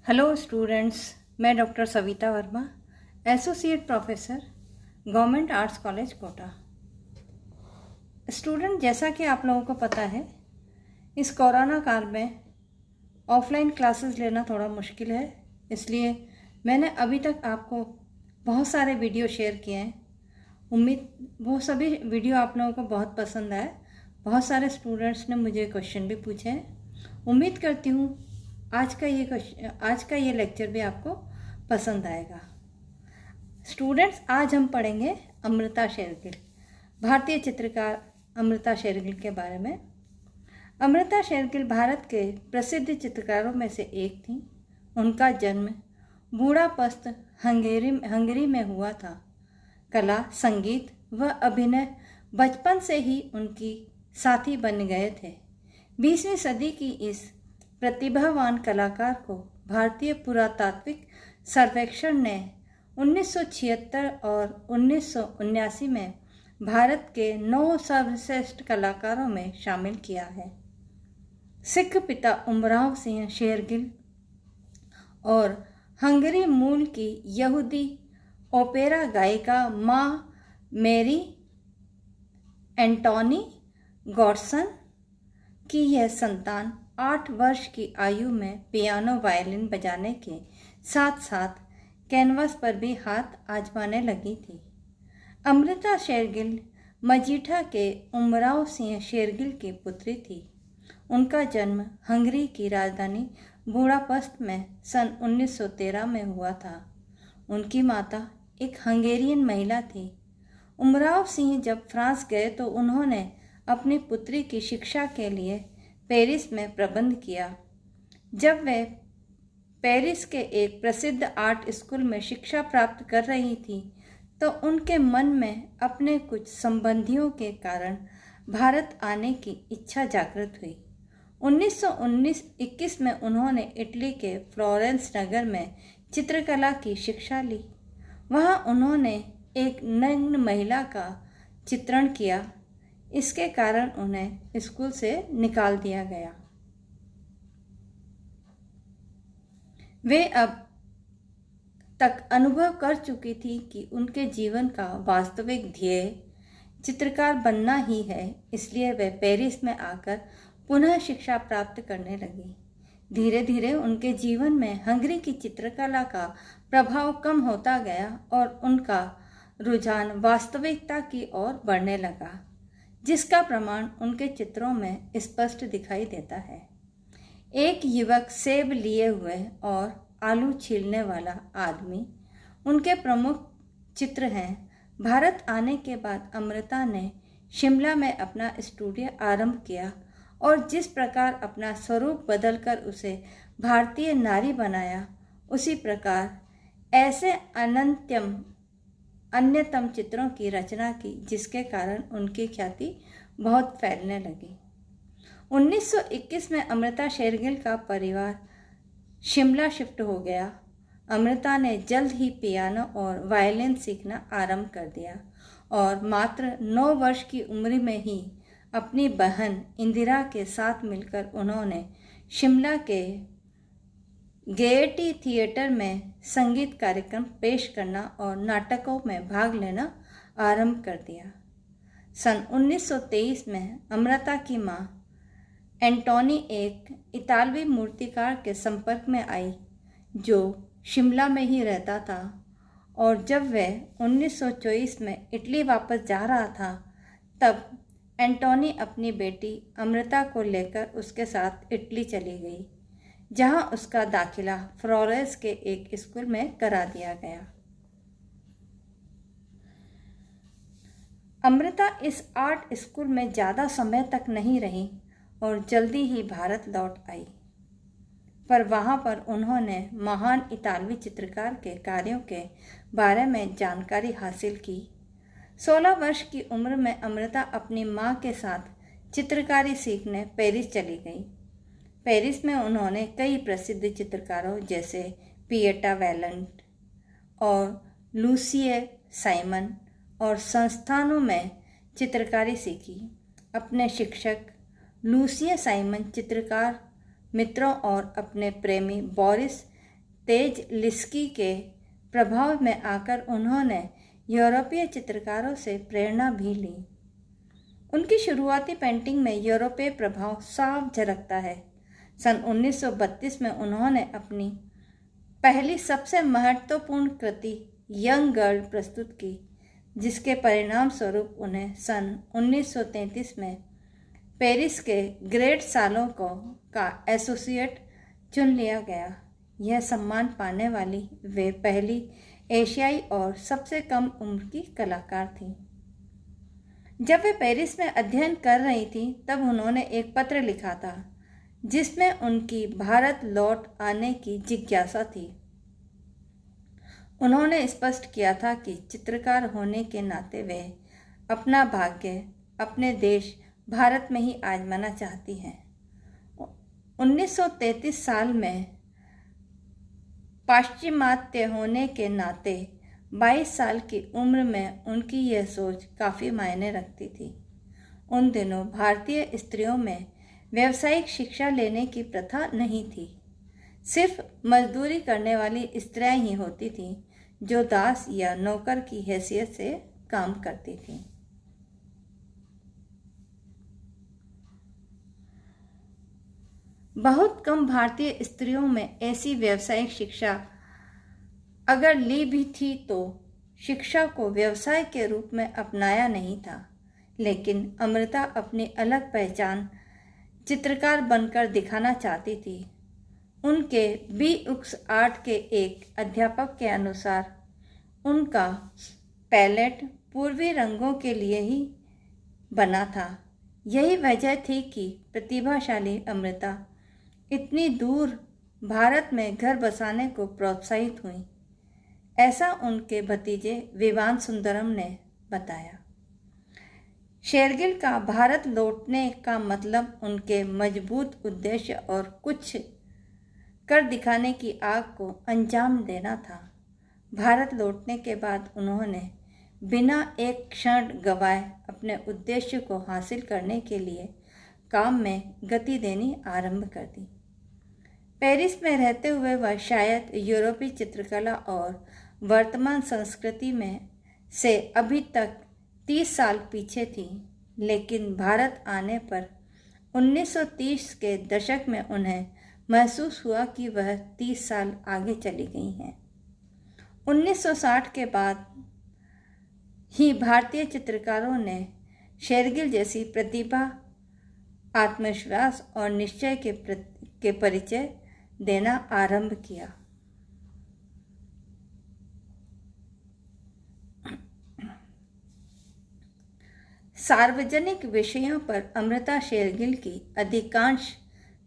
Hello students, मैं doctor Savita Verma, associate professor, government arts college Kota. Student, जैसा कि आप लोगों को पता है, इस कोरोना काल में ऑफलाइन क्लासेस लेना थोड़ा मुश्किल है। इसलिए मैंने अभी तक आपको बहुत सारे वीडियो शेयर किए हैं। उम्मीद वो सभी वीडियो आप लोगों को बहुत पसंद आए। बहुत सारे स्टूडेंट्स ने मुझे क्वेश्चन भी पूछे हैं। उम्मीद करती हूँ आज का ये लेक्चर भी आपको पसंद आएगा। स्टूडेंट्स, आज हम पढ़ेंगे अमृता शेरगिल, भारतीय चित्रकार अमृता शेरगिल के बारे में। अमृता शेरगिल भारत के प्रसिद्ध चित्रकारों में से एक थी। उनका जन्म बुडापेस्ट हंगरी में हुआ था। कला, संगीत व अभिनय बचपन से ही उनकी साथी बन गए थे। 20वीं सदी की इस प्रतिभावान कलाकार को भारतीय पुरातात्विक सर्वेक्षण ने 1976 और 1979 में भारत के 9 सर्वश्रेष्ठ कलाकारों में शामिल किया है। सिख पिता उमराव सिंह शेरगिल और हंगरी मूल की यहूदी ओपेरा गायिका माँ मेरी एंटोनी गॉडसन की यह संतान 8 वर्ष की आयु में पियानो वायलिन बजाने के साथ साथ कैनवास पर भी हाथ आजमाने लगी थी। अमृता शेरगिल मजीठा के उमराव सिंह शेरगिल की पुत्री थी। उनका जन्म हंगरी की राजधानी बुडापेस्ट में सन 1913 में हुआ था। उनकी माता एक हंगेरियन महिला थी। उमराव सिंह जब फ्रांस गए तो उन्होंने अपनी पुत्री की शिक्षा के लिए पेरिस में प्रबंध किया। जब वे पेरिस के एक प्रसिद्ध आर्ट स्कूल में शिक्षा प्राप्त कर रही थी तो उनके मन में अपने कुछ संबंधियों के कारण भारत आने की इच्छा जागृत हुई। 1921 में उन्होंने इटली के फ्लोरेंस नगर में चित्रकला की शिक्षा ली। वहाँ उन्होंने एक नग्न महिला का चित्रण किया। इसके कारण उन्हें स्कूल से निकाल दिया गया। वे अब तक अनुभव कर चुकी थी कि उनके जीवन का वास्तविक ध्येय चित्रकार बनना ही है। इसलिए वे पेरिस में आकर पुनः शिक्षा प्राप्त करने लगी। धीरे धीरे उनके जीवन में हंगरी की चित्रकला का प्रभाव कम होता गया और उनका रुझान वास्तविकता की ओर बढ़ने लगा, जिसका प्रमाण उनके चित्रों में स्पष्ट दिखाई देता है। एक युवक सेब लिए हुए और आलू छीलने वाला आदमी उनके प्रमुख चित्र हैं। भारत आने के बाद अमृता ने शिमला में अपना स्टूडियो आरंभ किया और जिस प्रकार अपना स्वरूप बदलकर उसे भारतीय नारी बनाया, उसी प्रकार ऐसे अन्यतम चित्रों की रचना की, जिसके कारण उनकी ख्याति बहुत फैलने लगी। 1921 में अमृता शेरगिल का परिवार शिमला शिफ्ट हो गया। अमृता ने जल्द ही पियानो और वायलिन सीखना आरंभ कर दिया और मात्र 9 वर्ष की उम्र में ही अपनी बहन इंदिरा के साथ मिलकर उन्होंने शिमला के गेयटी थिएटर में संगीत कार्यक्रम पेश करना और नाटकों में भाग लेना आरंभ कर दिया। सन 1923 में अमृता की मां एंटोनी एक इतालवी मूर्तिकार के संपर्क में आई जो शिमला में ही रहता था, और जब वह 1924 में इटली वापस जा रहा था तब एंटोनी अपनी बेटी अमृता को लेकर उसके साथ इटली चली गई, जहां उसका दाखिला फ्लोरेंस के एक स्कूल में करा दिया गया। अमृता इस आर्ट स्कूल में ज़्यादा समय तक नहीं रही और जल्दी ही भारत लौट आई, पर वहाँ पर उन्होंने महान इतालवी चित्रकार के कार्यों के बारे में जानकारी हासिल की। 16 वर्ष की उम्र में अमृता अपनी माँ के साथ चित्रकारी सीखने पेरिस चली गई। पेरिस में उन्होंने कई प्रसिद्ध चित्रकारों जैसे पिएटा वेलेंट और लूसिए साइमन और संस्थानों में चित्रकारी सीखी। अपने शिक्षक लूसिए साइमन, चित्रकार मित्रों और अपने प्रेमी बोरिस तेज लिस्की के प्रभाव में आकर उन्होंने यूरोपीय चित्रकारों से प्रेरणा भी ली। उनकी शुरुआती पेंटिंग में यूरोपीय प्रभाव साफ झलकता है। सन 1932 में उन्होंने अपनी पहली सबसे महत्वपूर्ण कृति यंग गर्ल प्रस्तुत की, जिसके परिणाम स्वरूप उन्हें सन 1933 में पेरिस के ग्रेट सालों का एसोसिएट चुन लिया गया। यह सम्मान पाने वाली वे पहली एशियाई और सबसे कम उम्र की कलाकार थीं। जब वे पेरिस में अध्ययन कर रही थीं, तब उन्होंने एक पत्र लिखा था जिसमें उनकी भारत लौट आने की जिज्ञासा थी। उन्होंने स्पष्ट किया था कि चित्रकार होने के नाते वे अपना भाग्य अपने देश भारत में ही आजमाना चाहती हैं। 1933 साल में पाश्चिमात्य होने के नाते 22 साल की उम्र में उनकी यह सोच काफ़ी मायने रखती थी। उन दिनों भारतीय स्त्रियों में व्यावसायिक शिक्षा लेने की प्रथा नहीं थी। सिर्फ मजदूरी करने वाली स्त्रियां ही होती थीं जो दास या नौकर की हैसियत से काम करती थीं। बहुत कम भारतीय स्त्रियों में ऐसी व्यावसायिक शिक्षा अगर ली भी थी तो शिक्षा को व्यवसाय के रूप में अपनाया नहीं था। लेकिन अमृता अपनी अलग पहचान चित्रकार बनकर दिखाना चाहती थी। उनके बीउक्स आर्ट के एक अध्यापक के अनुसार उनका पैलेट पूर्वी रंगों के लिए ही बना था। यही वजह थी कि प्रतिभाशाली अमृता इतनी दूर भारत में घर बसाने को प्रोत्साहित हुई। ऐसा उनके भतीजे विवान सुंदरम ने बताया। शेरगिल का भारत लौटने का मतलब उनके मजबूत उद्देश्य और कुछ कर दिखाने की आग को अंजाम देना था। भारत लौटने के बाद उन्होंने बिना एक क्षण गवाए अपने उद्देश्य को हासिल करने के लिए काम में गति देनी आरंभ कर दी। पेरिस में रहते हुए वह शायद यूरोपीय चित्रकला और वर्तमान संस्कृति में से अभी तक 30 साल पीछे थी, लेकिन भारत आने पर 1930 के दशक में उन्हें महसूस हुआ कि वह 30 साल आगे चली गई हैं। 1960 के बाद ही भारतीय चित्रकारों ने शेरगिल जैसी प्रतिभा, आत्मविश्वास और निश्चय के परिचय देना आरंभ किया। सार्वजनिक विषयों पर अमृता शेरगिल की अधिकांश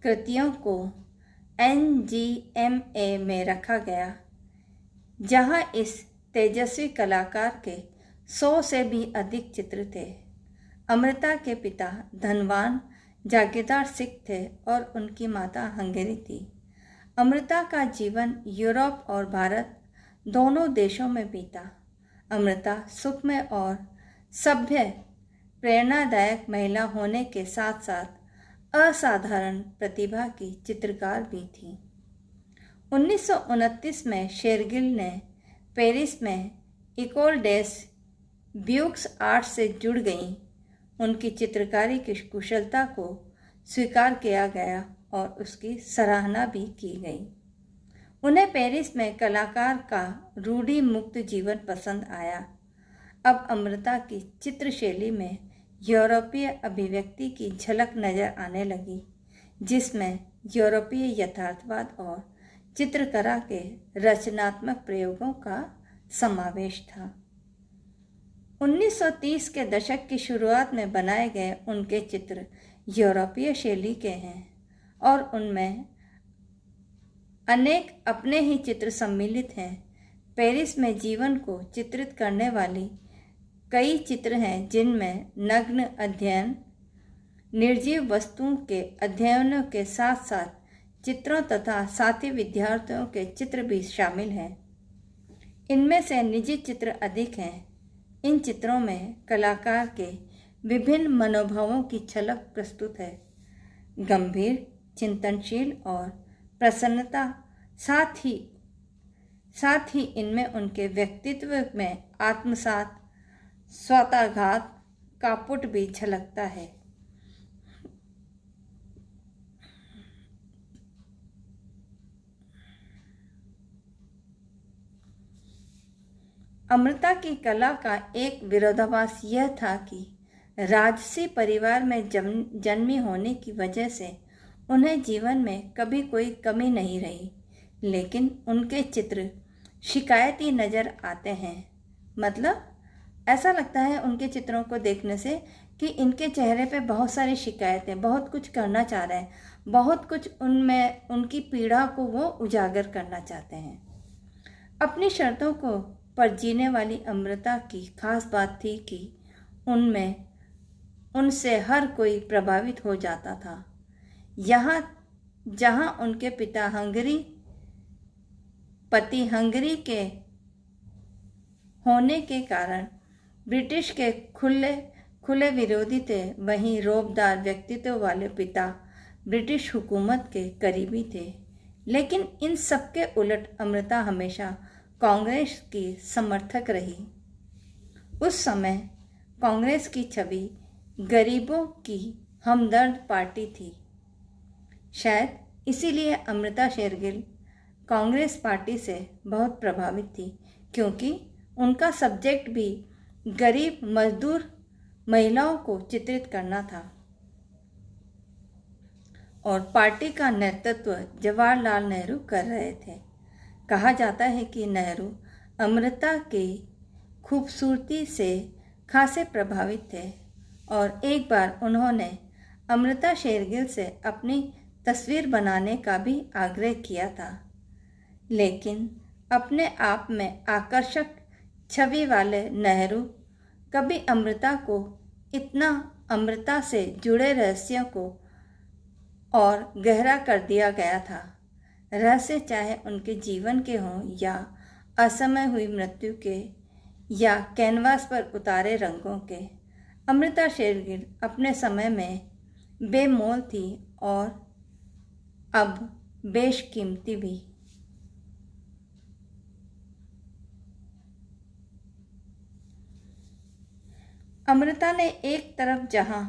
कृतियों को NGMA में रखा गया, जहां इस तेजस्वी कलाकार के 100 से भी अधिक चित्र थे। अमृता के पिता धनवान जागीरदार सिख थे और उनकी माता हंगरी थी। अमृता का जीवन यूरोप और भारत दोनों देशों में बीता। अमृता सुखमय और सभ्य प्रेरणादायक महिला होने के साथ साथ असाधारण प्रतिभा की चित्रकार भी थी। 1929 में शेरगिल ने पेरिस में इकोल डेस ब्यूक्स आर्ट से जुड़ गईं। उनकी चित्रकारी की कुशलता को स्वीकार किया गया और उसकी सराहना भी की गई। उन्हें पेरिस में कलाकार का रूढ़ि मुक्त जीवन पसंद आया। अब अमृता की चित्रशैली में यूरोपीय अभिव्यक्ति की झलक नजर आने लगी, जिसमें यूरोपीय यथार्थवाद और चित्रकला के रचनात्मक प्रयोगों का समावेश था। 1930 के दशक की शुरुआत में बनाए गए उनके चित्र यूरोपीय शैली के हैं और उनमें अनेक अपने ही चित्र सम्मिलित हैं। पेरिस में जीवन को चित्रित करने वाली कई चित्र हैं, जिनमें नग्न अध्ययन, निर्जीव वस्तुओं के अध्ययनों के साथ साथ चित्रों तथा साथी विद्यार्थियों के चित्र भी शामिल हैं। इनमें से निजी चित्र अधिक हैं। इन चित्रों में कलाकार के विभिन्न मनोभावों की झलक प्रस्तुत है। गंभीर, चिंतनशील और प्रसन्नता, साथ ही साथ ही इनमें उनके व्यक्तित्व में आत्मसात, स्वताघात का पुट भी झलकता है। अमृता की कला का एक विरोधाभास यह था कि राजसी परिवार में जन्मी होने की वजह से उन्हें जीवन में कभी कोई कमी नहीं रही, लेकिन उनके चित्र शिकायती नज़र आते हैं। मतलब ऐसा लगता है उनके चित्रों को देखने से कि इनके चेहरे पे बहुत सारी शिकायतें, बहुत कुछ करना चाह रहे हैं, बहुत कुछ उनमें उनकी पीड़ा को वो उजागर करना चाहते हैं। अपनी शर्तों को पर जीने वाली अमृता की खास बात थी कि उनमें उनसे हर कोई प्रभावित हो जाता था। यहाँ जहाँ उनके पिता पति हंगरी के होने के कारण ब्रिटिश के खुले विरोधी थे, वहीं रौबदार व्यक्तित्व वाले पिता ब्रिटिश हुकूमत के करीबी थे। लेकिन इन सब के उलट अमृता हमेशा कांग्रेस की समर्थक रही। उस समय कांग्रेस की छवि गरीबों की हमदर्द पार्टी थी। शायद इसीलिए अमृता शेरगिल कांग्रेस पार्टी से बहुत प्रभावित थी, क्योंकि उनका सब्जेक्ट भी गरीब मजदूर महिलाओं को चित्रित करना था और पार्टी का नेतृत्व जवाहरलाल नेहरू कर रहे थे। कहा जाता है कि नेहरू अमृता की खूबसूरती से खासे प्रभावित थे और एक बार उन्होंने अमृता शेरगिल से अपनी तस्वीर बनाने का भी आग्रह किया था, लेकिन अपने आप में आकर्षक छवि वाले नेहरू कभी अमृता को इतना अमृता से जुड़े रहस्यों को और गहरा कर दिया गया था। रहस्य चाहे उनके जीवन के हों या असमय हुई मृत्यु के या कैनवास पर उतारे रंगों के, अमृता शेरगिल अपने समय में बेमोल थी और अब बेशकीमती भी। अमृता ने एक तरफ जहां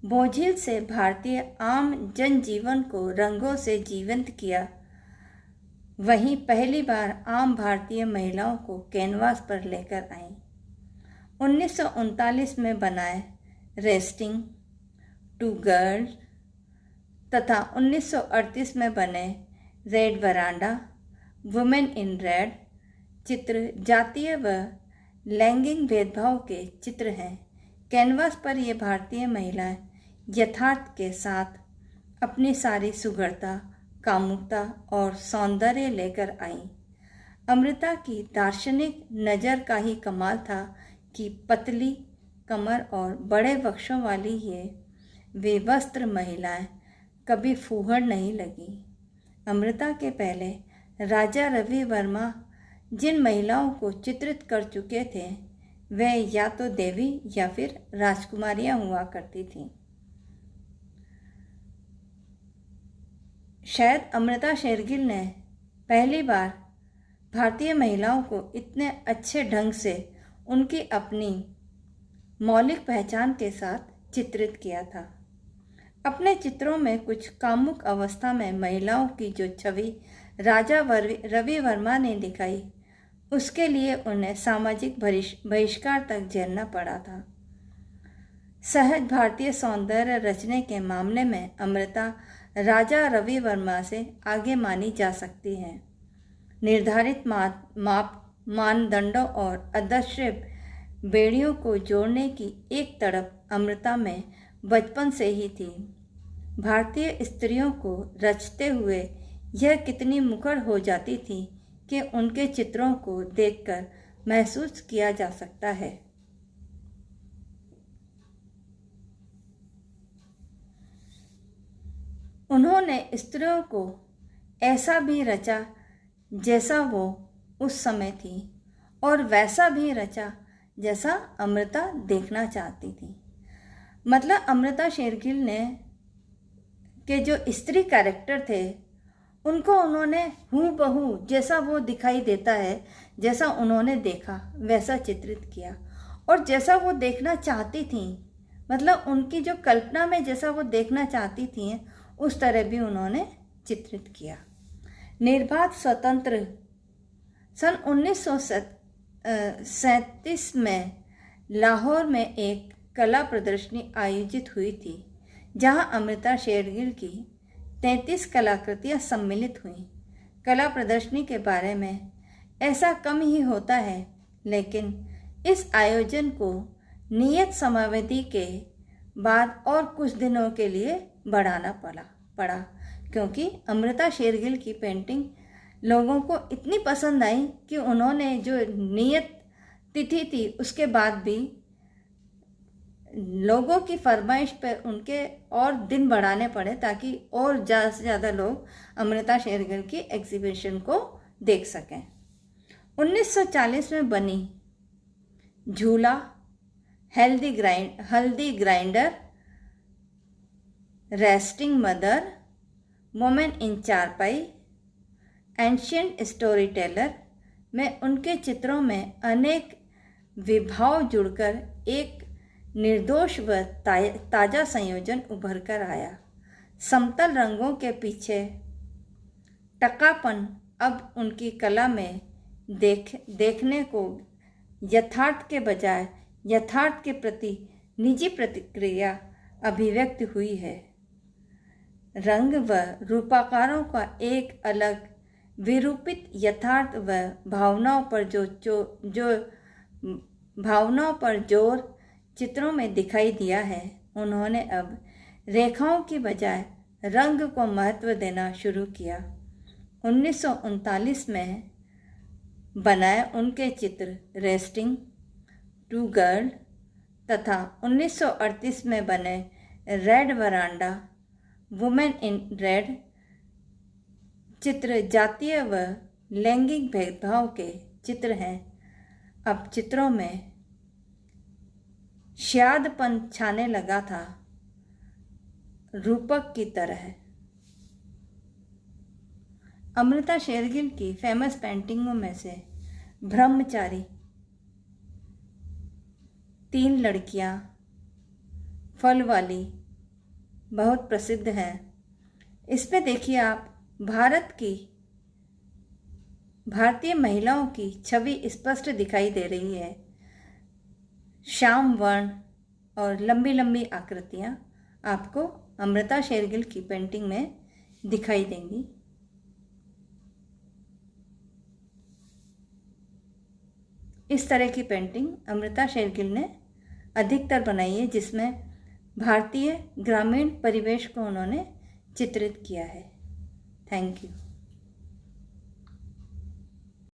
बोझिल से भारतीय आम जनजीवन को रंगों से जीवंत किया, वहीं पहली बार आम भारतीय महिलाओं को कैनवास पर लेकर आईं। 1939 में बनाए रेस्टिंग टू गर्ल तथा 1938 में बने red veranda, women in red चित्र जातीय व लैंगिक भेदभाव के चित्र हैं। कैनवास पर ये भारतीय महिलाएं यथार्थ के साथ अपनी सारी सुघड़ता, कामुकता और सौंदर्य लेकर आईं। अमृता की दार्शनिक नज़र का ही कमाल था कि पतली कमर और बड़े वक्षों वाली ये विवस्त्र महिलाएं कभी फूहड़ नहीं लगी। अमृता के पहले राजा रवि वर्मा जिन महिलाओं को चित्रित कर चुके थे, वे या तो देवी या फिर राजकुमारियां हुआ करती थीं। शायद अमृता शेरगिल ने पहली बार भारतीय महिलाओं को इतने अच्छे ढंग से उनकी अपनी मौलिक पहचान के साथ चित्रित किया था। अपने चित्रों में कुछ कामुक अवस्था में महिलाओं की जो छवि राजा रवि वर्मा ने दिखाई, उसके लिए उन्हें सामाजिक बहिष्कार तक झेलना पड़ा था। सहज भारतीय सौंदर्य रचने के मामले में अमृता राजा रवि वर्मा से आगे मानी जा सकती हैं। निर्धारित मानदंडों और अदृश्य बेड़ियों को जोड़ने की एक तरफ अमृता में बचपन से ही थी। भारतीय स्त्रियों को रचते हुए यह कितनी मुखर हो जाती थी कि उनके चित्रों को देखकर महसूस किया जा सकता है। उन्होंने स्त्रियों को ऐसा भी रचा जैसा वो उस समय थी और वैसा भी रचा जैसा अमृता देखना चाहती थी। मतलब अमृता शेरगिल ने के जो स्त्री कैरेक्टर थे उनको उन्होंने हूबहू जैसा वो दिखाई देता है, जैसा उन्होंने देखा वैसा चित्रित किया, और जैसा वो देखना चाहती थी, मतलब उनकी जो कल्पना में जैसा वो देखना चाहती थी उस तरह भी उन्होंने चित्रित किया। निर्बाध स्वतंत्र सन 1937 में लाहौर में एक कला प्रदर्शनी आयोजित हुई थी, जहां अमृता शेरगिल की 33 कलाकृतियां सम्मिलित हुईं। कला प्रदर्शनी के बारे में ऐसा कम ही होता है, लेकिन इस आयोजन को नियत समावधि के बाद और कुछ दिनों के लिए बढ़ाना पड़ा क्योंकि अमृता शेरगिल की पेंटिंग लोगों को इतनी पसंद आई कि उन्होंने जो नियत तिथि थी उसके बाद भी लोगों की फरमाइश पर उनके और दिन बढ़ाने पड़े ताकि और ज़्यादा से ज़्यादा लोग अमृता शेरगिल की एग्जीबिशन को देख सकें। 1940 में बनी झूला, हल्दी grinder, resting mother, women in चारपाई, एंशिएंट स्टोरी टेलर में उनके चित्रों में अनेक विभाव जुड़कर एक निर्दोष व ताज़ा संयोजन उभर कर आया। समतल रंगों के पीछे टकापन अब उनकी कला में देखने को यथार्थ के बजाय यथार्थ के प्रति निजी प्रतिक्रिया अभिव्यक्त हुई है। रंग व रूपाकारों का एक अलग विरूपित यथार्थ व भावनाओं पर जोर चित्रों में दिखाई दिया है। उन्होंने अब रेखाओं की बजाय रंग को महत्व देना शुरू किया। 1939 में बनाए उनके चित्र रेस्टिंग टू गर्ल तथा 1938 में बने red veranda, women in red चित्र जातीय व लैंगिक भेदभाव के चित्र हैं। अब चित्रों में श्यादपन छाने लगा था, रूपक की तरह। अमृता शेरगिल की फेमस पेंटिंगों में से ब्रह्मचारी, 3 लड़कियां, फल वाली बहुत प्रसिद्ध है। इस पे देखिए आप भारतीय महिलाओं की छवि स्पष्ट दिखाई दे रही है। श्याम वर्ण और लंबी लंबी आकृतियां आपको अमृता शेरगिल की पेंटिंग में दिखाई देंगी। इस तरह की पेंटिंग अमृता शेरगिल ने अधिकतर बनाई है, जिसमें भारतीय ग्रामीण परिवेश को उन्होंने चित्रित किया है। Thank you.